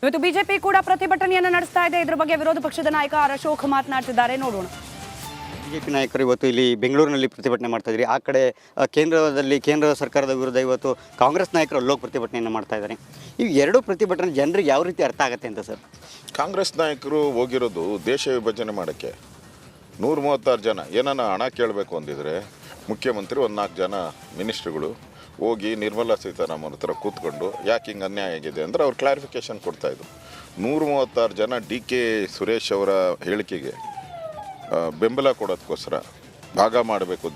ಇವತ್ತು ಬಿಜೆಪಿ ಕೂಡ ಪ್ರತಿಭಟನೆಯನ್ನು ನಡೆಸ್ತಾ ಇದೆ. ಇದರ ಬಗ್ಗೆ ವಿರೋಧ ಪಕ್ಷದ ನಾಯಕ ಆರ್ ಅಶೋಕ್ ಮಾತನಾಡ್ತಿದ್ದಾರೆ, ನೋಡೋಣ. ಬಿಜೆಪಿ ನಾಯಕರು ಇವತ್ತು ಇಲ್ಲಿ ಬೆಂಗಳೂರಿನಲ್ಲಿ ಪ್ರತಿಭಟನೆ ಮಾಡ್ತಾ ಇದ್ದಾರೆ. ಆ ಕಡೆ ಕೇಂದ್ರ ಸರ್ಕಾರದ ವಿರುದ್ಧ ಇವತ್ತು ಕಾಂಗ್ರೆಸ್ ನಾಯಕರು ಅಲ್ಲೋಗಿ ಪ್ರತಿಭಟನೆಯನ್ನು ಮಾಡ್ತಾ ಇದ್ದಾರೆ. ಈ ಎರಡು ಪ್ರತಿಭಟನೆ ಜನರಿಗೆ ಯಾವ ರೀತಿ ಅರ್ಥ ಆಗುತ್ತೆ ಅಂತ ಸರ್? ಕಾಂಗ್ರೆಸ್ ನಾಯಕರು ಹೋಗಿರೋದು ದೇಶ ವಿಭಜನೆ ಮಾಡೋಕ್ಕೆ. 136 ಜನ ಏನನ್ನ ಹಣ ಕೇಳಬೇಕು ಅಂದಿದ್ರೆ ಮುಖ್ಯಮಂತ್ರಿ 4 ಜನ ಮಿನಿಸ್ಟ್ರುಗಳು ಹೋಗಿ ನಿರ್ಮಲಾ ಸೀತಾರಾಮನ್ ಹತ್ರ ಕೂತ್ಕೊಂಡು ಯಾಕೆ ಹಿಂಗೆ ಅನ್ಯಾಯ ಆಗಿದೆ ಅಂದರೆ ಅವ್ರು ಕ್ಲಾರಿಫಿಕೇಷನ್ ಕೊಡ್ತಾಯಿದ್ರು. 136 ಜನ ಡಿ.ಕೆ. ಸುರೇಶ್ ಅವರ ಹೇಳಿಕೆಗೆ ಬೆಂಬಲ ಕೊಡೋದಕ್ಕೋಸ್ಕರ ಭಾಗ ಮಾಡಬೇಕು,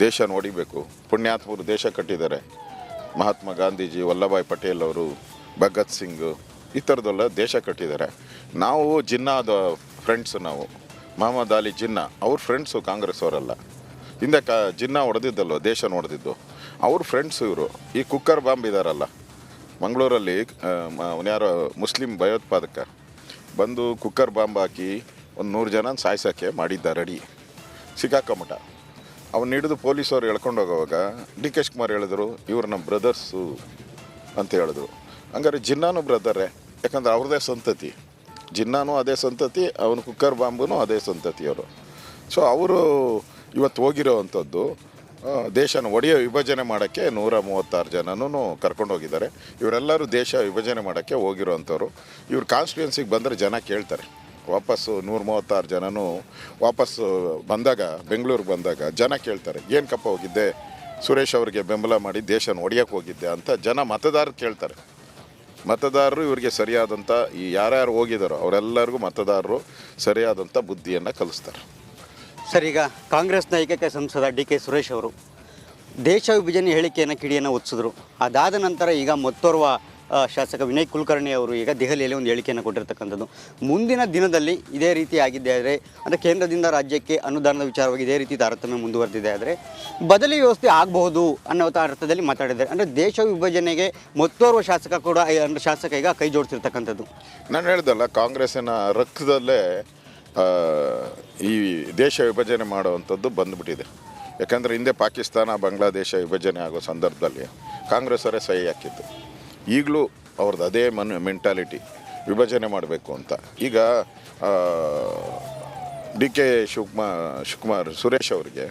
ದೇಶನ ಹೊಡಿಬೇಕು. ಪುಣ್ಯಾತ್ಮರು ದೇಶ ಕಟ್ಟಿದ್ದಾರೆ. ಮಹಾತ್ಮ ಗಾಂಧೀಜಿ, ವಲ್ಲಭಾಯ್ ಪಟೇಲ್ ಅವರು, ಭಗತ್ ಸಿಂಗ್ ಈ ಥರದ್ದೆಲ್ಲ ದೇಶ ಕಟ್ಟಿದ್ದಾರೆ. ನಾವು ಜಿನ್ನಾದ ಫ್ರೆಂಡ್ಸು. ನಾವು ಮಹಮ್ಮದ್ ಅಲಿ ಜಿನ್ನಾ ಅವ್ರ ಫ್ರೆಂಡ್ಸು, ಕಾಂಗ್ರೆಸ್ ಅವರಲ್ಲ. ಹಿಂದೆ ಜಿನ್ನಾ ಹೊಡೆದಿದ್ದಲ್ವ ದೇಶನ ಹೊಡೆದಿದ್ದು, ಅವ್ರ ಫ್ರೆಂಡ್ಸು ಇವರು. ಈ ಕುಕ್ಕರ್ ಬಾಂಬ್ ಇದ್ದಾರಲ್ಲ ಮಂಗಳೂರಲ್ಲಿ, ಯಾರೋ ಮುಸ್ಲಿಂ ಭಯೋತ್ಪಾದಕ ಬಂದು ಕುಕ್ಕರ್ ಬಾಂಬ್ ಹಾಕಿ 100 ಜನ ಸಾಯಿಸೋಕ್ಕೆ ಮಾಡಿದ್ದ ರೆಡಿ. ಸಿಕ್ಕಾಕೊಂಬಿಟ್ಟ. ಅವನ್ನ ಹಿಡಿದು ಪೊಲೀಸವ್ರು ಎಳ್ಕೊಂಡು ಹೋಗೋವಾಗ ಡಿ.ಕೆ. ಶಿವಕುಮಾರ್ ಹೇಳಿದ್ರು ಇವ್ರು ನಮ್ಮ ಬ್ರದರ್ಸು ಅಂತ ಹೇಳಿದ್ರು. ಹಂಗಾರೆ ಜಿನ್ನಾನು ಬ್ರದರೇ, ಯಾಕಂದ್ರೆ ಅವ್ರದ್ದೇ ಸಂತತಿ. ಜಿನ್ನಾನು ಅದೇ ಸಂತತಿ, ಅವನು ಕುಕ್ಕರ್ ಬಾಂಬೂ ಅದೇ ಸಂತತಿಯವರು. ಸೊ ಅವರು ಇವತ್ತು ಹೋಗಿರೋ ಅಂಥದ್ದು ದೇಶನ ವಿಭಜನೆ ಮಾಡೋಕ್ಕೆ 136 ಜನನೂ ಕರ್ಕೊಂಡು ಹೋಗಿದ್ದಾರೆ. ಇವರೆಲ್ಲರೂ ದೇಶ ವಿಭಜನೆ ಮಾಡೋಕ್ಕೆ ಹೋಗಿರೋ ಅಂಥವ್ರು. ಇವ್ರು ಕಾನ್ಸ್ಟಿಟ್ಯೂನ್ಸಿಗೆ ಬಂದರೆ ಜನ ಕೇಳ್ತಾರೆ. ವಾಪಸ್ಸು 136 ಜನನೂ ವಾಪಸ್ಸು ಬಂದಾಗ, ಬೆಂಗಳೂರಿಗೆ ಬಂದಾಗ ಜನ ಕೇಳ್ತಾರೆ, ಏನು ಕಪ್ಪ ಹೋಗಿದ್ದೆ, ಸುರೇಶ್ ಅವರಿಗೆ ಬೆಂಬಲ ಮಾಡಿ ದೇಶನ ಹೊಡೆಯೋಕ್ಕೆ ಹೋಗಿದ್ದೆ ಅಂತ ಜನ ಮತದಾರರು ಕೇಳ್ತಾರೆ. ಮತದಾರರು ಇವರಿಗೆ ಸರಿಯಾದಂಥ ಈ ಯಾರ್ಯಾರು ಹೋಗಿದ್ದಾರೋ ಅವರೆಲ್ಲರಿಗೂ ಮತದಾರರು ಸರಿಯಾದಂಥ ಬುದ್ಧಿಯನ್ನು ಕಲಿಸ್ತಾರೆ. ಸರ್, ಈಗ ಕಾಂಗ್ರೆಸ್ನ ಏಕೈಕ ಸಂಸದ ಡಿ.ಕೆ. ಸುರೇಶ್ ಅವರು ದೇಶ ವಿಭಜನೆ ಹೇಳಿಕೆಯನ್ನು ಕಿಡಿಯನ್ನು ಒತ್ತಿಸಿದ್ರು. ಅದಾದ ನಂತರ ಈಗ ಮತ್ತೋರ್ವ ಶಾಸಕ ವಿನಯ್ ಕುಲಕರ್ಣಿ ಅವರು ಈಗ ದೆಹಲಿಯಲ್ಲಿ ಒಂದು ಹೇಳಿಕೆಯನ್ನು ಕೊಟ್ಟಿರ್ತಕ್ಕಂಥದ್ದು. ಮುಂದಿನ ದಿನದಲ್ಲಿ ಇದೇ ರೀತಿ ಆಗಿದ್ದೇ ಆದರೆ, ಅಂದರೆ ಕೇಂದ್ರದಿಂದ ರಾಜ್ಯಕ್ಕೆ ಅನುದಾನದ ವಿಚಾರವಾಗಿ ಇದೇ ರೀತಿ ತಾರತಮ್ಯ ಮುಂದುವರೆದಿದೆ ಆದರೆ ಬದಲಿ ವ್ಯವಸ್ಥೆ ಆಗಬಹುದು ಅನ್ನೋ ಅರ್ಥದಲ್ಲಿ ಮಾತಾಡಿದ್ದಾರೆ. ಅಂದರೆ ದೇಶ ವಿಭಜನೆಗೆ ಮತ್ತೋರ್ವ ಶಾಸಕ ಈಗ ಕೈ ಜೋಡಿಸಿರ್ತಕ್ಕಂಥದ್ದು. ನಾನು ಹೇಳ್ದಲ್ಲ, ಕಾಂಗ್ರೆಸ್ಸಿನ ರಕ್ತದಲ್ಲೇ ಈ ದೇಶ ವಿಭಜನೆ ಮಾಡುವಂಥದ್ದು ಬಂದುಬಿಟ್ಟಿದೆ. ಯಾಕಂದರೆ ಹಿಂದೆ ಪಾಕಿಸ್ತಾನ, ಬಾಂಗ್ಲಾದೇಶ ವಿಭಜನೆ ಆಗೋ ಸಂದರ್ಭದಲ್ಲಿ ಕಾಂಗ್ರೆಸ್ ಅವರೇ ಸಹಿ ಹಾಕಿತ್ತು. ಈಗಲೂ ಅವ್ರದ್ದು ಅದೇ ಮೆಂಟಾಲಿಟಿ, ವಿಭಜನೆ ಮಾಡಬೇಕು ಅಂತ. ಈಗ ಡಿ.ಕೆ. ಶಿವಕುಮಾರ್ ಸುರೇಶ್ ಅವರಿಗೆ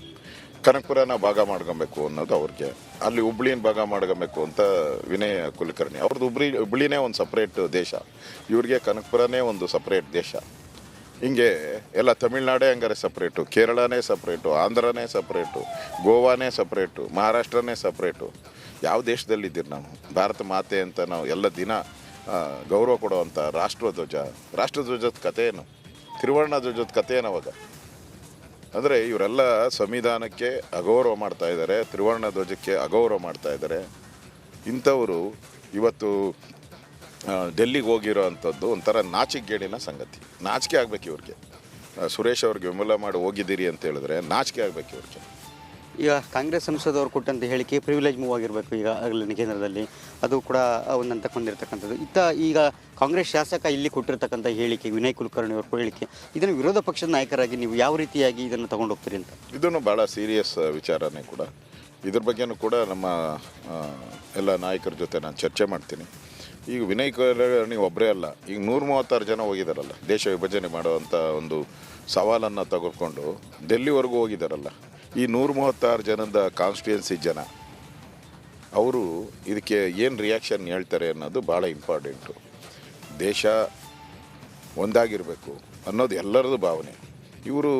ಕನಕಪುರನ ಭಾಗ ಮಾಡ್ಕೊಬೇಕು ಅನ್ನೋದು ಅವ್ರಿಗೆ, ಅಲ್ಲಿ ಹುಬ್ಳಿನ ಭಾಗ ಮಾಡ್ಕೊಬೇಕು ಅಂತ ವಿನಯ್ ಕುಲಕರ್ಣಿ ಅವ್ರದ್ದು. ಹುಬ್ಳಿನೇ ಒಂದು ಸಪ್ರೇಟ್ ದೇಶ, ಇವ್ರಿಗೆ ಕನಕಪುರನೇ ಒಂದು ಸಪ್ರೇಟ್ ದೇಶ. ಹಿಂಗೆ ಎಲ್ಲ ತಮಿಳ್ನಾಡೇ ಹಂಗಾರೆ ಸಪ್ರೇಟು, ಕೇರಳನೇ ಸಪ್ರೇಟು, ಆಂಧ್ರನೇ ಸಪ್ರೇಟು, ಗೋವಾನೇ ಸಪ್ರೇಟು, ಮಹಾರಾಷ್ಟ್ರನೇ ಸಪ್ರೇಟು. ಯಾವ ದೇಶದಲ್ಲಿದ್ದೀರಿ ನಾವು? ಭಾರತ ಮಾತೆ ಅಂತ ನಾವು ಎಲ್ಲ ದಿನ ಗೌರವ ಕೊಡುವಂಥ ರಾಷ್ಟ್ರಧ್ವಜದ ಕಥೆ ಏನು? ತ್ರಿವರ್ಣ ಧ್ವಜದ ಕಥೆ ಏನು ಅವಾಗ? ಅಂದರೆ ಇವರೆಲ್ಲ ಸಂವಿಧಾನಕ್ಕೆ ಅಗೌರವ ಮಾಡ್ತಾ ಇದ್ದಾರೆ, ತ್ರಿವರ್ಣ ಧ್ವಜಕ್ಕೆ ಅಗೌರವ ಮಾಡ್ತಾ ಇದ್ದಾರೆ. ಇಂಥವರು ಇವತ್ತು ಡೆಲ್ಲಿಗೆ ಹೋಗಿರೋ ಅಂಥದ್ದು ಒಂಥರ ನಾಚಿಕೆಗೇಡಿನ ಸಂಗತಿ. ನಾಚಿಕೆ ಆಗಬೇಕು ಇವ್ರಿಗೆ. ಸುರೇಶ್ ಅವ್ರಿಗೆ ಬೆಂಬಲ ಮಾಡಿ ಹೋಗಿದ್ದೀರಿ ಅಂತ ಹೇಳಿದ್ರೆ ನಾಚಿಕೆ ಆಗಬೇಕು ಇವ್ರಿಗೆ. ಈಗ ಕಾಂಗ್ರೆಸ್ ಸಂಸದವರು ಕೊಟ್ಟಂಥ ಹೇಳಿಕೆ ಪ್ರಿವಿಲೇಜ್ ಮೂವ್ ಆಗಿರಬೇಕು ಈಗ ಆಗಲಿನ ಕೇಂದ್ರದಲ್ಲಿ, ಅದು ಕೂಡ ಒಂದಂತ ಕೊಂದಿರ್ತಕ್ಕಂಥದ್ದು. ಈಗ ಕಾಂಗ್ರೆಸ್ ಶಾಸಕ ಇಲ್ಲಿ ಕೊಟ್ಟಿರ್ತಕ್ಕಂಥ ಹೇಳಿಕೆ, ವಿನಯ್ ಕುಲಕರ್ಣಿ ಅವ್ರ ಹೇಳಿಕೆ, ಇದನ್ನು ವಿರೋಧ ಪಕ್ಷದ ನಾಯಕರಾಗಿ ನೀವು ಯಾವ ರೀತಿಯಾಗಿ ಇದನ್ನು ತಗೊಂಡು ಹೋಗ್ತೀರಿ ಅಂತ? ಇದನ್ನು ಭಾಳ ಸೀರಿಯಸ್ ವಿಚಾರನೇ ಕೂಡ. ಇದ್ರ ಬಗ್ಗೆನೂ ಕೂಡ ನಮ್ಮ ಎಲ್ಲ ನಾಯಕರ ಜೊತೆ ನಾನು ಚರ್ಚೆ ಮಾಡ್ತೀನಿ. ಈಗ ವಿನಯ್ ಕುಲಕರ್ಣಿ ಒಬ್ಬರೇ ಅಲ್ಲ, ಈಗ 136 ಜನ ಹೋಗಿದ್ದಾರಲ್ಲ, ದೇಶ ವಿಭಜನೆ ಮಾಡುವಂಥ ಒಂದು ಸವಾಲನ್ನು ತೆಗೆದುಕೊಂಡು ಡೆಲ್ಲಿವರೆಗೂ ಹೋಗಿದ್ದಾರಲ್ಲ. ಈ 136 ಜನದ ಕಾನ್ಸ್ಟಿಟ್ಯೂನ್ಸಿ ಜನ ಅವರು ಇದಕ್ಕೆ ಏನು ರಿಯಾಕ್ಷನ್ ಹೇಳ್ತಾರೆ ಅನ್ನೋದು ಭಾಳ ಇಂಪಾರ್ಟೆಂಟು. ದೇಶ ಒಂದಾಗಿರಬೇಕು ಅನ್ನೋದು ಎಲ್ಲರದ್ದು ಭಾವನೆ. ಇವರು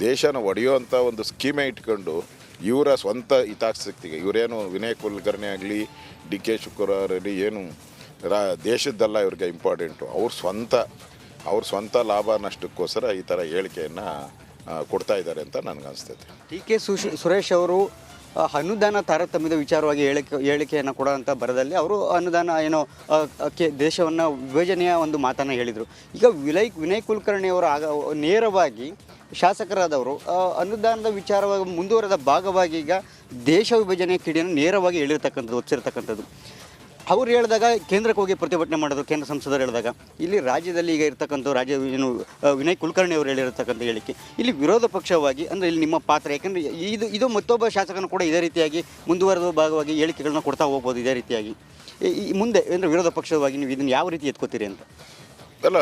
ದೇಶನ ಒಡೆಯುವಂಥ ಒಂದು ಸ್ಕೀಮೇ ಇಟ್ಕೊಂಡು ಇವರ ಸ್ವಂತ ಹಿತಾಸಕ್ತಿಗೆ, ಇವರೇನು ವಿನಯ್ ಕುಲಕರ್ಣಿ ಆಗಲಿ, ಡಿ.ಕೆ. ಶಿವಕುಮಾರ್ ಆಗಲಿ, ಏನು ದೇಶದ್ದೆಲ್ಲ ಇವ್ರಿಗೆ ಇಂಪಾರ್ಟೆಂಟು. ಅವ್ರ ಸ್ವಂತ ಲಾಭ ನಷ್ಟಕ್ಕೋಸ್ಕರ ಈ ಥರ ಹೇಳಿಕೆಯನ್ನು ಕೊಡ್ತಾ ಇದ್ದಾರೆ ಅಂತ ನನಗನ್ಸ್ತೈತೆ. ಡಿ.ಕೆ. ಸುರೇಶ್ ಅವರು ಅನುದಾನ ತಾರತಮ್ಯದ ವಿಚಾರವಾಗಿ ಹೇಳಿಕೆಯನ್ನು ಕೊಡೋಂಥ ಬರದಲ್ಲಿ ಅವರು ಅನುದಾನ ದೇಶವನ್ನು ವಿಭಜನೆಯ ಒಂದು ಮಾತನ್ನು ಹೇಳಿದರು. ಈಗ ವಿನಯ್ ಕುಲಕರ್ಣಿ ಅವರು ನೇರವಾಗಿ ಶಾಸಕರಾದವರು ಅನುದಾನದ ವಿಚಾರವಾಗಿ ಮುಂದುವರೆದ ಭಾಗವಾಗಿ ಈಗ ದೇಶ ವಿಭಜನೆಯ ಕಿಡಿಯನ್ನು ನೇರವಾಗಿ ಒತ್ತಿರ್ತಕ್ಕಂಥದ್ದು. ಅವ್ರು ಹೇಳಿದಾಗ ಕೇಂದ್ರಕ್ಕೆ ಹೋಗಿ ಪ್ರತಿಭಟನೆ ಮಾಡೋದು, ಕೇಂದ್ರ ಸಂಸದರು ಹೇಳಿದಾಗ ಇಲ್ಲಿ ರಾಜ್ಯದಲ್ಲಿ ಈಗ ಇರ್ತಕ್ಕಂಥ ವಿನಯ್ ಕುಲಕರ್ಣಿ ಅವರು ಹೇಳಿರ್ತಕ್ಕಂಥ ಹೇಳಿಕೆ, ಇಲ್ಲಿ ವಿರೋಧ ಪಕ್ಷವಾಗಿ ಅಂದರೆ ಇಲ್ಲಿ ನಿಮ್ಮ ಪಾತ್ರ, ಯಾಕೆಂದರೆ ಇದು ಮತ್ತೊಬ್ಬ ಶಾಸಕನು ಕೂಡ ಇದೇ ರೀತಿಯಾಗಿ ಮುಂದುವರೆದ ಭಾಗವಾಗಿ ಹೇಳಿಕೆಗಳನ್ನ ಕೊಡ್ತಾ ಹೋಗ್ಬೋದು ಇದೇ ರೀತಿಯಾಗಿ. ಈ ಮುಂದೆ ಅಂದರೆ ವಿರೋಧ ಪಕ್ಷವಾಗಿ ನೀವು ಇದನ್ನು ಯಾವ ರೀತಿ ಎತ್ಕೋತೀರಿ ಅಂತ? ಅಲ್ಲ,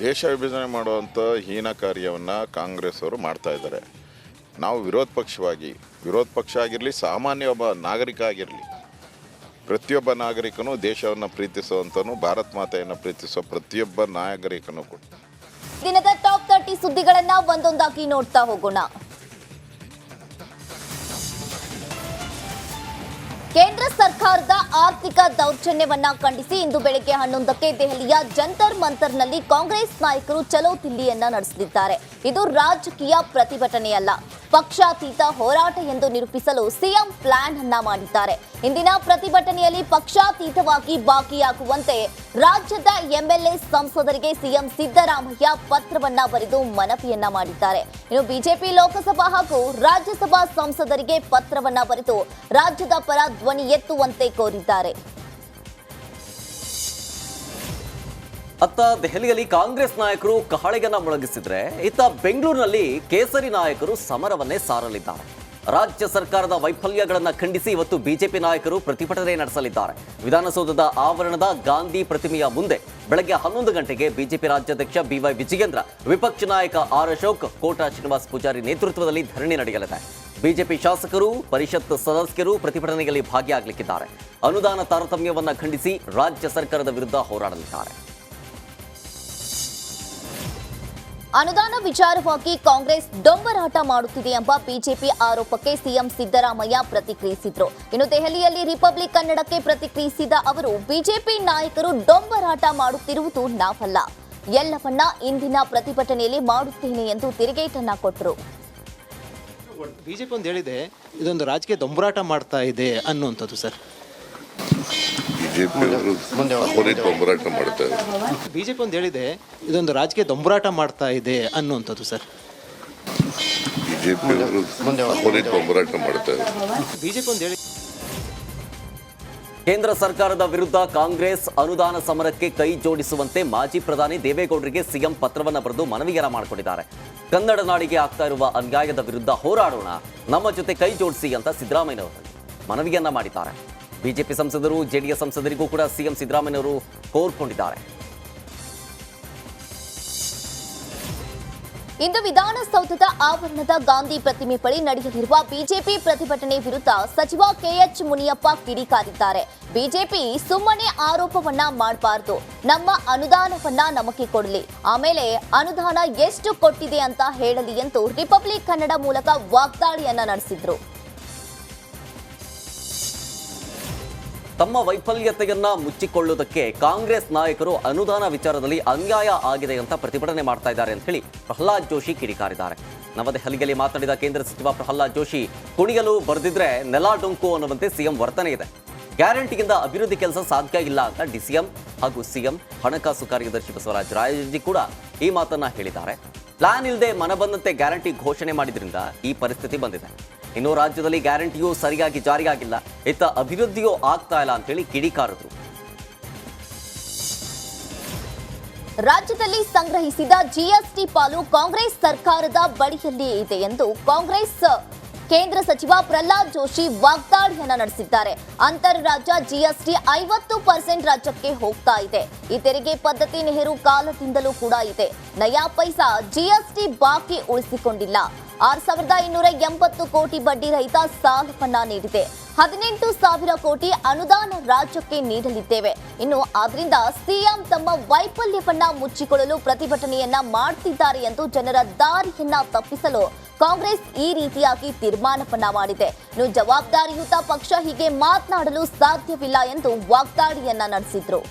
ದೇಶ ವಿಭಜನೆ ಮಾಡುವಂಥ ಹೀನ ಕಾರ್ಯವನ್ನು ಕಾಂಗ್ರೆಸ್ ಅವರು ಮಾಡ್ತಾ ಇದ್ದಾರೆ. ನಾವು ವಿರೋಧ ಪಕ್ಷ ಆಗಿರಲಿ, ಸಾಮಾನ್ಯ ಒಬ್ಬ ನಾಗರಿಕ ಆಗಿರಲಿ, ಪ್ರತಿಯೊಬ್ಬ ನಾಗರಿಕನು ದೇಶವನ್ನು ಪ್ರೀತಿಸುವಂತನು, ಭಾರತ ಮಾತೆಯನ್ನು ಪ್ರೀತಿಸುವ ಪ್ರತಿಯೊಬ್ಬ ನಾಗರಿಕನು ಕೂಡ. ದಿನದ ಟಾಪ್ 30 ಸುದ್ದಿಗಳನ್ನ ಒಂದೊಂದಾಗಿ ನೋಡ್ತಾ ಹೋಗೋಣ. ಕೇಂದ್ರ ಸರ್ಕಾರದ ಆರ್ಥಿಕ ದೌರ್ಜನ್ಯವನ್ನ ಖಂಡಿಸಿ ಇಂದು ಬೆಳಗ್ಗೆ 11ಕ್ಕೆ ದೆಹಲಿಯ ಜಂತರ್ ಮಂತರ್ನಲ್ಲಿ ಕಾಂಗ್ರೆಸ್ ನಾಯಕರು ಚಲೋ ದಿಲ್ಲಿಯನ್ನ ನಡೆಸಲಿದ್ದಾರೆ. ಇದು ರಾಜಕೀಯ ಪ್ರತಿಭಟನೆಯಲ್ಲ, ಪಕ್ಷಾತೀತ ಹೋರಾಟ ಎಂದು ನಿರೂಪಿಸಲು ಸಿಎಂ ಪ್ಲಾನ್ ಅನ್ನ ಮಾಡಿದ್ದಾರೆ. ಇಂದಿನ ಪ್ರತಿಭಟನೆಯಲ್ಲಿ ಪಕ್ಷಾತೀತವಾಗಿ ಭಾಗಿಯಾಗುವಂತೆ ರಾಜ್ಯದ ಎಂಎಲ್ಎ ಸಂಸದರಿಗೆ ಸಿಎಂ ಸಿದ್ದರಾಮಯ್ಯ ಪತ್ರವನ್ನ ಬರೆದು ಮನವಿಯನ್ನ ಮಾಡಿದ್ದಾರೆ. ಇನ್ನು ಬಿಜೆಪಿ ಲೋಕಸಭಾ ಹಾಗೂ ರಾಜ್ಯಸಭಾ ಸಂಸದರಿಗೆ ಪತ್ರವನ್ನ ಬರೆದು ರಾಜ್ಯದ ಪರ ಧ್ವನಿ ಎತ್ತುವಂತೆ ಕೋರಿದ್ದಾರೆ. ಅತ್ತ ದೆಹಲಿಯಲ್ಲಿ ಕಾಂಗ್ರೆಸ್ ನಾಯಕರು ಕಹಳೆಗನ್ನ ಮೊಳಗಿಸಿದ್ರೆ, ಇತ್ತ ಬೆಂಗಳೂರಿನಲ್ಲಿ ಕೇಸರಿ ನಾಯಕರು ಸಮರವನ್ನೇ ಸಾರಲಿದ್ದಾರೆ. ರಾಜ್ಯ ಸರ್ಕಾರದ ವೈಫಲ್ಯಗಳನ್ನು ಖಂಡಿಸಿ ಇವತ್ತು ಬಿಜೆಪಿ ನಾಯಕರು ಪ್ರತಿಭಟನೆ ನಡೆಸಲಿದ್ದಾರೆ. ವಿಧಾನಸೌಧದ ಆವರಣದ ಗಾಂಧಿ ಪ್ರತಿಮೆಯ ಮುಂದೆ ಬೆಳಗ್ಗೆ 11 ಗಂಟೆಗೆ ಬಿಜೆಪಿ ರಾಜ್ಯಾಧ್ಯಕ್ಷ ಬಿವೈ ವಿಜಯೇಂದ್ರ, ವಿಪಕ್ಷ ನಾಯಕ ಆರ್ ಅಶೋಕ್, ಕೋಟಾ ಶ್ರೀನಿವಾಸ್ ಪೂಜಾರಿ ನೇತೃತ್ವದಲ್ಲಿ ಧರಣಿ ನಡೆಯಲಿದೆ. ಬಿಜೆಪಿ ಶಾಸಕರು, ಪರಿಷತ್ ಸದಸ್ಯರು ಪ್ರತಿಭಟನೆಯಲ್ಲಿ ಭಾಗಿಯಾಗಲಿದ್ದಾರೆ. ಅನುದಾನ ತಾರತಮ್ಯವನ್ನು ಖಂಡಿಸಿ ರಾಜ್ಯ ಸರ್ಕಾರದ ವಿರುದ್ಧ ಹೋರಾಡಲಿದ್ದಾರೆ. ಅನುದಾನ ವಿಚಾರವಾಗಿ ಕಾಂಗ್ರೆಸ್ ಡೊಂಬರಾಟ ಮಾಡುತ್ತಿದೆ ಎಂಬ ಬಿಜೆಪಿ ಆರೋಪಕ್ಕೆ ಸಿಎಂ ಸಿದ್ದರಾಮಯ್ಯ ಪ್ರತಿಕ್ರಿಯಿಸಿದ್ರು. ಇನ್ನು ದೆಹಲಿಯಲ್ಲಿ ರಿಪಬ್ಲಿಕ್ ಕನ್ನಡಕ್ಕೆ ಪ್ರತಿಕ್ರಿಯಿಸಿದ ಅವರು, ಬಿಜೆಪಿ ನಾಯಕರು ಡೊಂಬರಾಟ ಮಾಡುತ್ತಿರುವುದು ನಾವಲ್ಲ, ಎಲ್ಲವನ್ನ ಇಂದಿನ ಪ್ರತಿಭಟನೆಯಲ್ಲಿ ಮಾಡುತ್ತೇನೆ ಎಂದು ತಿರುಗೇಟನ್ನ ಕೊಟ್ಟರು. ಬಿಜೆಪಿ ಒಂದು ಹೇಳಿದೆ, ಇದೊಂದು ರಾಜಕೀಯ ದೊಂಬರಾಟ ಮಾಡ್ತಾ ಇದೆ ಅನ್ನುವಂಥದ್ದು ಸರ್. ಬಿಜೆಪಿ ಒಂದು ಹೇಳಿದೆ, ಇದೊಂದು ರಾಜಕೀಯ ದೊಂಬರಾಟ ಮಾಡ್ತಾ ಇದೆ ಅನ್ನುವಂಥದ್ದು ಸರ್. ಬಿಜೆಪಿ ಒಂದು ಹೇಳಿ. ಕೇಂದ್ರ ಸರ್ಕಾರದ ವಿರುದ್ಧ ಕಾಂಗ್ರೆಸ್ ಅನುದಾನ ಸಮರಕ್ಕೆ ಕೈ ಜೋಡಿಸುವಂತೆ ಮಾಜಿ ಪ್ರಧಾನಿ ದೇವೇಗೌಡರಿಗೆ ಸಿಎಂ ಪತ್ರವನ್ನು ಬರೆದು ಮನವಿಯನ್ನ ಮಾಡಿಕೊಂಡಿದ್ದಾರೆ. ಕನ್ನಡ ನಾಡಿಗೆ ಆಗ್ತಾ ಇರುವ ಅನ್ಯಾಯದ ವಿರುದ್ಧ ಹೋರಾಡೋಣ, ನಮ್ಮ ಜೊತೆ ಕೈ ಜೋಡಿಸಿ ಅಂತ ಸಿದ್ದರಾಮಯ್ಯನವರು ಮನವಿಯನ್ನ ಮಾಡಿದ್ದಾರೆ. ಬಿಜೆಪಿ ಸಂಸದರು, ಜೆಡಿಎಸ್ ಸಂಸದರಿಗೂ ಕೂಡ ಸಿಎಂ ಸಿದ್ದರಾಮಯ್ಯನವರು ಕೋರ್ಕೊಂಡಿದ್ದಾರೆ. ಇಂದು ವಿಧಾನಸೌಧದ ಆವರಣದ ಗಾಂಧಿ ಪ್ರತಿಮೆ ಬಳಿ ನಡೆಯಲಿರುವ ಬಿಜೆಪಿ ಪ್ರತಿಭಟನೆ ವಿರುದ್ಧ ಸಚಿವ ಕೆಎಚ್ ಮುನಿಯಪ್ಪ ಕಿಡಿಕಾರಿದ್ದಾರೆ. ಬಿಜೆಪಿ ಸುಮ್ಮನೆ ಆರೋಪವನ್ನ ಮಾಡಬಾರದು, ನಮ್ಮ ಅನುದಾನವನ್ನ ನಮಗೆ ಕೊಡಲಿ, ಆಮೇಲೆ ಅನುದಾನ ಎಷ್ಟು ಕೊಟ್ಟಿದೆ ಅಂತ ಹೇಳಲಿ ಎಂದು ರಿಪಬ್ಲಿಕ್ ಕನ್ನಡ ಮೂಲಕ ವಾಗ್ದಾಳಿಯನ್ನ ನಡೆಸಿದ್ರು. ತಮ್ಮ ವೈಫಲ್ಯತೆಯನ್ನ ಮುಚ್ಚಿಕೊಳ್ಳುವುದಕ್ಕೆ ಕಾಂಗ್ರೆಸ್ ನಾಯಕರು ಅನುದಾನ ವಿಚಾರದಲ್ಲಿ ಅನ್ಯಾಯ ಆಗಿದೆ ಅಂತ ಪ್ರತಿಭಟನೆ ಮಾಡ್ತಾ ಇದ್ದಾರೆ ಅಂತ ಹೇಳಿ ಪ್ರಹ್ಲಾದ್ ಜೋಶಿ ಕಿಡಿಕಾರಿದ್ದಾರೆ. ನವದೆಹಲಿಯಲ್ಲಿ ಮಾತನಾಡಿದ ಕೇಂದ್ರ ಸಚಿವ ಪ್ರಹ್ಲಾದ್ ಜೋಶಿ, ಕುಣಿಯಲು ಬರೆದಿದ್ರೆ ನೆಲ ಡೊಂಕು ಅನ್ನುವಂತೆ ಸಿಎಂ ವರ್ತನೆ ಇದೆ. ಗ್ಯಾರಂಟಿಯಿಂದ ಅಭಿವೃದ್ಧಿ ಕೆಲಸ ಸಾಧ್ಯ ಇಲ್ಲ ಅಂತ ಡಿಸಿಎಂ ಹಾಗೂ ಸಿಎಂ ಹಣಕಾಸು ಕಾರ್ಯದರ್ಶಿ ಬಸವರಾಜ ರಾಯರೆಡ್ಡಿ ಕೂಡ ಈ ಮಾತನ್ನ ಹೇಳಿದ್ದಾರೆ. ಪ್ಲಾನ್ ಇಲ್ಲದೆ ಮನಬಂದಂತೆ ಗ್ಯಾರಂಟಿ ಘೋಷಣೆ ಮಾಡಿದ್ರಿಂದ ಈ ಪರಿಸ್ಥಿತಿ ಬಂದಿದೆ. ಇನ್ನು ರಾಜ್ಯದಲ್ಲಿ ಗ್ಯಾರಂಟಿಯೂ ಸರಿಯಾಗಿ ಜಾರಿಯಾಗಿಲ್ಲ, ಇತ್ತ ಅಭಿವೃದ್ಧಿಯೂ ಆಗ್ತಾ ಇಲ್ಲ ಅಂತ ಹೇಳಿ ಕಿಡಿಕಾರರು. ರಾಜ್ಯದಲ್ಲಿ ಸಂಗ್ರಹಿಸಿದ ಜಿಎಸ್ಟಿ ಪಾಲು ಕಾಂಗ್ರೆಸ್ ಸರ್ಕಾರದ ಬಳಿಯಲ್ಲಿಯೇ ಇದೆ ಎಂದು ಕಾಂಗ್ರೆಸ್ ಕೇಂದ್ರ ಸಚಿವ ಪ್ರಹ್ಲಾದ್ ಜೋಶಿ ವಾಗ್ದಾಳಿಯನ್ನ ನಡೆಸಿದ್ದಾರೆ. ಅಂತರರಾಜ್ಯ ಜಿಎಸ್ಟಿ 50% ರಾಜ್ಯಕ್ಕೆ ಹೋಗ್ತಾ ಇದೆ. ಈ ತೆರಿಗೆ ಪದ್ಧತಿ ನೆಹರು ಕಾಲದಿಂದಲೂ ಕೂಡ ಇದೆ. ನಯಾ ಪೈಸಾ ಜಿಎಸ್ಟಿ ಬಾಕಿ ಉಳಿಸಿಕೊಂಡಿಲ್ಲ. 6,280 ಕೋಟಿ ಬಡ್ಡಿ ರಹಿತ ಸಾಲವನ್ನ ನೀಡಿದೆ. 18,000 ಕೋಟಿ ಅನುದಾನ ರಾಜ್ಯಕ್ಕೆ ನೀಡಲಿದ್ದೇವೆ. ಇನ್ನು ಆದ್ರಿಂದ ಸಿಎಂ ತಮ್ಮ ವೈಫಲ್ಯವನ್ನ ಮುಚ್ಚಿಕೊಳ್ಳಲು ಪ್ರತಿಭಟನೆಯನ್ನ ಮಾಡ್ತಿದ್ದಾರೆ ಎಂದು ಜನರ ದಾರಿಯನ್ನ ತಪ್ಪಿಸಲು ಕಾಂಗ್ರೆಸ್ ಈ ರೀತಿಯಾಗಿ ತೀರ್ಮಾನವನ್ನ ಮಾಡಿದೆ. ಇನ್ನು ಜವಾಬ್ದಾರಿಯುತ ಪಕ್ಷ ಹೀಗೆ ಮಾತನಾಡಲು ಸಾಧ್ಯವಿಲ್ಲ ಎಂದು ವಾಗ್ದಾಳಿಯನ್ನ ನಡೆಸಿದ್ರು.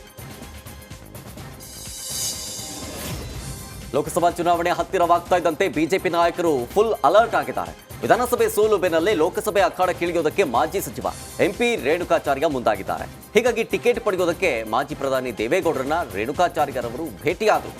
ಲೋಕಸಭಾ ಚುನಾವಣೆ ಹತ್ತಿರವಾಗ್ತಾ ಇದ್ದಂತೆ ಬಿಜೆಪಿ ನಾಯಕರು ಫುಲ್ ಅಲರ್ಟ್ ಆಗಿದ್ದಾರೆ. ವಿಧಾನಸಭೆ ಸೋಲು ಬೆನ್ನಲ್ಲೇ ಲೋಕಸಭೆ ಅಖಾಡಕ್ಕಿಳಿಯೋದಕ್ಕೆ ಮಾಜಿ ಸಚಿವ ಎಂಪಿ ರೇಣುಕಾಚಾರ್ಯ ಮುಂದಾಗಿದ್ದಾರೆ. ಹೀಗಾಗಿ ಟಿಕೆಟ್ ಪಡೆಯೋದಕ್ಕೆ ಮಾಜಿ ಪ್ರಧಾನಿ ದೇವೇಗೌಡರನ್ನ ರೇಣುಕಾಚಾರ್ಯರವರು ಭೇಟಿಯಾದರು.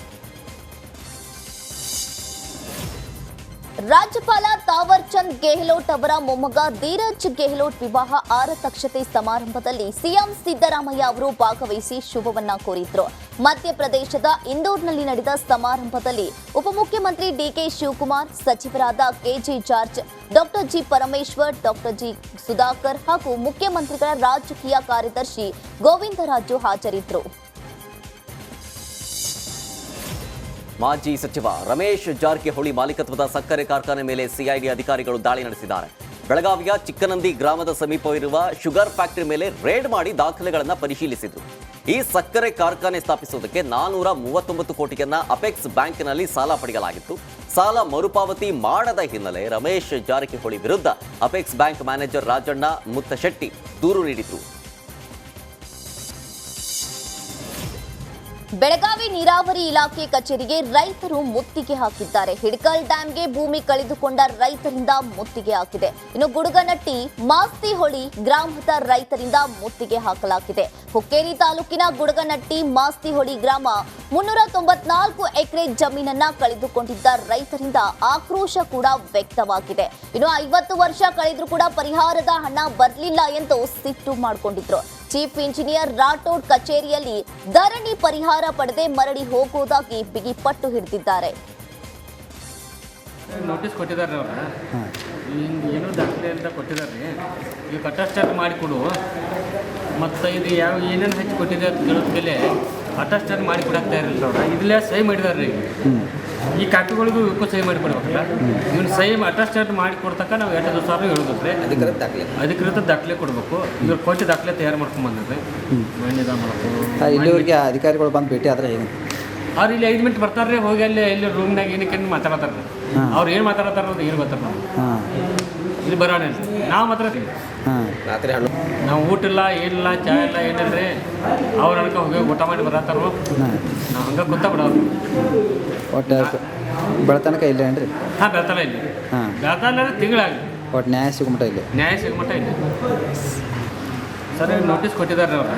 ರಾಜ್ಯಪಾಲ ತಾವರ್ ಚಂದ್ ಗೆಹ್ಲೋಟ್ ಅವರ ಮೊಮ್ಮಗ ಧೀರಜ್ ಗೆಹ್ಲೋಟ್ ವಿವಾಹ ಆರತಕ್ಷತೆ ಸಮಾರಂಭದಲ್ಲಿ ಸಿಎಂ ಸಿದ್ದರಾಮಯ್ಯ ಅವರು ಭಾಗವಹಿಸಿ ಶುಭವನ್ನ ಕೋರಿದ್ರು. ಮಧ್ಯಪ್ರದೇಶದ ಇಂದೋರ್ನಲ್ಲಿ ನಡೆದ ಸಮಾರಂಭದಲ್ಲಿ ಉಪಮುಖ್ಯಮಂತ್ರಿ ಡಿಕೆ ಶಿವಕುಮಾರ್, ಸಚಿವರಾದ KJ George, doctor G Parameshwar, doctor G Sudhakar ಹಾಗೂ ಮುಖ್ಯಮಂತ್ರಿಗಳ ರಾಜಕೀಯ ಕಾರ್ಯದರ್ಶಿ ಗೋವಿಂದರಾಜು ಹಾಜರಿದ್ದರು. ಮಾಜಿ ಸಚಿವ ರಮೇಶ್ ಜಾರಕಿಹೊಳಿ ಮಾಲೀಕತ್ವದ ಸಕ್ಕರೆ ಕಾರ್ಖಾನೆ ಮೇಲೆ ಸಿಐಡಿ ಅಧಿಕಾರಿಗಳು ದಾಳಿ ನಡೆಸಿದ್ದಾರೆ. ಬೆಳಗಾವಿಯ ಚಿಕ್ಕನಂದಿ ಗ್ರಾಮದ ಸಮೀಪವಿರುವ ಶುಗರ್ ಫ್ಯಾಕ್ಟರಿ ಮೇಲೆ ರೇಡ್ ಮಾಡಿ ದಾಖಲೆಗಳನ್ನು ಪರಿಶೀಲಿಸಿದ್ರು. ಈ ಸಕ್ಕರೆ ಕಾರ್ಖಾನೆ ಸ್ಥಾಪಿಸುವುದಕ್ಕೆ 439 ಕೋಟಿಯನ್ನ ಅಪೆಕ್ಸ್ ಬ್ಯಾಂಕ್ನಲ್ಲಿ ಸಾಲ ಪಡೆಯಲಾಗಿತ್ತು. ಸಾಲ ಮರುಪಾವತಿ ಮಾಡದ ಹಿನ್ನೆಲೆ ರಮೇಶ್ ಜಾರಕಿಹೊಳಿ ವಿರುದ್ಧ ಅಪೆಕ್ಸ್ ಬ್ಯಾಂಕ್ ಮ್ಯಾನೇಜರ್ ರಾಜಣ್ಣ ಮುತ್ತಶೆಟ್ಟಿ ದೂರು ನೀಡಿದ್ರು. ಬೆಳಗಾವಿ ನೀರಾವರಿ ಇಲಾಖೆ ಕಚೇರಿಗೆ ರೈತರು ಮುತ್ತಿಗೆ ಹಾಕಿದ್ದಾರೆ. ಹಿಡಕಲ್ ಡ್ಯಾಂಗೆ ಭೂಮಿ ಕಳೆದುಕೊಂಡ ರೈತರಿಂದ ಮುತ್ತಿಗೆ ಹಾಕಿದೆ. ಇನ್ನು ಗುಡುಗನಟ್ಟಿ ಮಾಸ್ತಿಹೊಳಿ ಗ್ರಾಮದ ರೈತರಿಂದ ಮುತ್ತಿಗೆ ಹಾಕಲಾಗಿದೆ. ಹುಕ್ಕೇರಿ ತಾಲೂಕಿನ ಗುಡುಗನಟ್ಟಿ ಮಾಸ್ತಿಹೊಳಿ ಗ್ರಾಮ 394 ಎಕರೆ ಜಮೀನನ್ನ ಕಳೆದುಕೊಂಡಿದ್ದ ರೈತರಿಂದ ಆಕ್ರೋಶ ಕೂಡ ವ್ಯಕ್ತವಾಗಿದೆ. ಇನ್ನು 50 ವರ್ಷ ಕಳೆದ್ರೂ ಕೂಡ ಪರಿಹಾರದ ಹಣ ಬರಲಿಲ್ಲ ಎಂದು ಸಿಟ್ಟು ಮಾಡಿಕೊಂಡಿದ್ರು. ಚೀಫ್ ಇಂಜಿನಿಯರ್ ರಾಠೋಡ್ ಕಚೇರಿಯಲ್ಲಿ ಧರಣಿ ಪರಿಹಾರ ಪಡೆದೇ ಮರಳಿ ಹೋಗುವುದಾಗಿ ಬಿಗಿ ಪಟ್ಟು ಹಿಡಿದಿದ್ದಾರೆ. ನೋಟಿಸ್ ಕೊಟ್ಟಿದ್ದಾರೆ ಅವ್ರ ಹಿಂಗೆ ಏನೋ ದಾಖಲೆ ಅಂತ ಕೊಟ್ಟಿದ್ದಾರೆ. ಈಗ ಅಟೆಸ್ಟೆಡ್ ಮಾಡಿಕೊಡು ಮತ್ತು ಇದು ಯಾವ ಏನೇನು ಹೆಚ್ಚು ಕೊಟ್ಟಿದೆ ಅಂತ ಕೇಳೋದಕ್ಕೆ ಅಟೆಸ್ಟೆಡ್ ಮಾಡಿ ಕೊಡಾಕ್ತಾ ಇರಲಿಲ್ಲ ಅವ್ರ. ಇಲ್ಲೇ ಸಹಿ ಮಾಡಿದಾರೆ ಈಗ. ಈ ಕಾಪಿಗಳಿಗೂ ಇವಕ್ಕೂ ಸಹಿ ಮಾಡಿ ಕೊಡ್ಬೇಕಲ್ಲ. ಇವ್ನು ಸಹಿ ಅಟೆಸ್ಟೆಡ್ ಮಾಡಿ ಕೊಡ್ತಕ್ಕ ನಾವು 2 ದಿವಸ ಹೇಳಿದ್ರೆ ಅಧಿಕೃತ ದಾಖಲೆ ಕೊಡಬೇಕು. ಇವ್ರು ಕೊಟ್ಟು ದಾಖಲೆ ತಯಾರು ಮಾಡ್ಕೊಂಡು ಬಂದಿದ್ರೆ ಮಣ್ಣಿದ ಮಾಡಬೇಕು. ಇಲ್ಲಿವರೆಗೆ ಅಧಿಕಾರಿಗಳು ಬಂದು ಭೇಟಿ ಆದರೆ ಏನು ಅವ್ರು ಇಲ್ಲಿ 5 ಮಿನಿಟ್ ಬರ್ತಾರೆ, ಹೋಗಿ ಅಲ್ಲಿ ಇಲ್ಲಿ ರೂಮ್ನಾಗ ಏನಕ್ಕೆ ಮಾತಾಡತ್ತಾರೆ. ಅವ್ರು ಏನು ಮಾತಾಡತ್ತಾರ ಅಂತ ಏನು ಗೊತ್ತಾರ ನಾವು ಇಲ್ಲಿ ಬರೋಣ. ನಾವು ಮಾತಾಡ್ತೀವಿ. ನಾವು ಊಟ ಇಲ್ಲ, ಏನಿಲ್ಲ, ಚಾ ಇಲ್ಲ, ಏನಿಲ್ರಿ. ಅವ್ರ ಅನ್ಕ ಹೋಗಿ ಊಟ ಮಾಡಿ ಬರತ್ತಾರೋ. ನಾವು ಹಂಗೆ ಗೊತ್ತಾಗ್ಬಿಡೋರು. ಒಟ್ಟು ಬೆಳತನಕ ಇಲ್ಲ ಏನ್ರಿ? ಹಾಂ, ಬೆಳ್ತಾನ ಇಲ್ಲಿ. ಬೆಳ್ತಾನ ತಿಂಗಳಾಗಿ ಒಟ್ಟು ನ್ಯಾಯ ಸಿಗುಮಟ ಇಲ್ಲಿ. ನ್ಯಾಯ ಸಿಗಮಟ್ಟ ಇಲ್ಲಿ. ಸರ್ ನೋಟಿಸ್ ಕೊಟ್ಟಿದ್ದಾರೆ ಅವ್ರ.